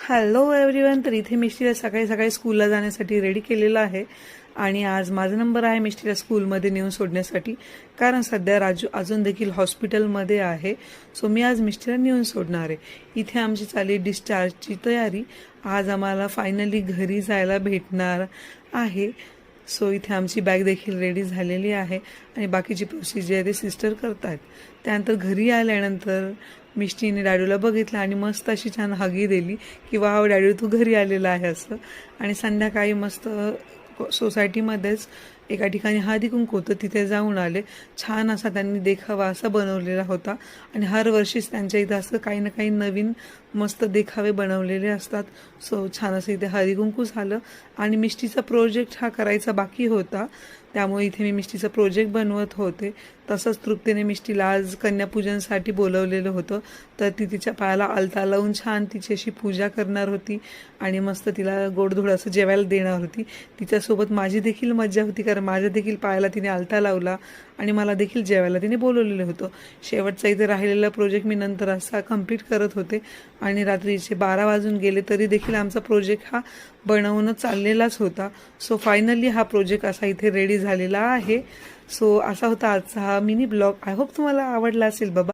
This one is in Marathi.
Hello everyone. तर इथे मिष्टीला सकाळी सकाळी स्कूलला जाण्यासाठी रेडी केलेलं आहे आणि आज माझा नंबर आहे मिष्टीला स्कूलमध्ये नेऊन सोडण्यासाठी, कारण सध्या राजू अजून देखील हॉस्पिटलमध्ये आहे. सो मी आज मिष्टीला नेऊन सोडणार आहे. इथे आमची चालली डिस्चार्जची तयारी. आज आम्हाला फायनली घरी जायला भेटणार आहे. सो इथे आमची बॅग देखील रेडी झालेली आहे आणि बाकीची प्रोसिजर आहे ते सिस्टर करत आहेत. त्यानंतर घरी आल्यानंतर मिष्टीने डॅडूला बघितलं आणि मस्त अशी छान हगी दिली की वाव डॅडू तू घरी आलेला आहे असं. आणि संध्याकाळी मस्त सोसायटीमध्येच एका ठिकाणी हळदी कुंकू होतं, तिथे जाऊन आले. छान असा त्यांनी देखावा असा बनवलेला होता आणि हर वर्षीच त्यांच्या इथं असं काही ना काही नवीन मस्त देखावे बनवलेले असतात. सो छान असं इथे हळदी कुंकू झालं आणि मिष्टीचा प्रोजेक्ट हा करायचा बाकी होता, त्यामुळे इथे मी मिष्टीचा प्रोजेक्ट बनवत होते. तसंच तृप्तीने मिष्टीला आज कन्यापूजनसाठी बोलवलेलं होतं, तर ती तिच्या पायाला आलता लावून छान तिची अशी पूजा करणार होती आणि मस्त तिला गोडधोड असं जेवायला देणार होती. तिच्यासोबत माझी देखील मज्जा होती, कारण माझ्या देखील पायाला तिने आलता लावला आणि मला देखील जेवायला तिने बोलवलेलं होतं. शेवटचा इथे राहिलेला प्रोजेक्ट मी नंतर असा कंप्लीट करत होते आणि रात्रीचे 12 वाजून गेले तरी देखील आमचा प्रोजेक्ट हा बनवणं चाललेलाच होता. सो फायनली हा प्रोजेक्ट असा इथे रेडी झालेला आहे. सो असा होता आजचा हा मिनी ब्लॉग. आय होप तुम्हाला आवडला असेल बाबा.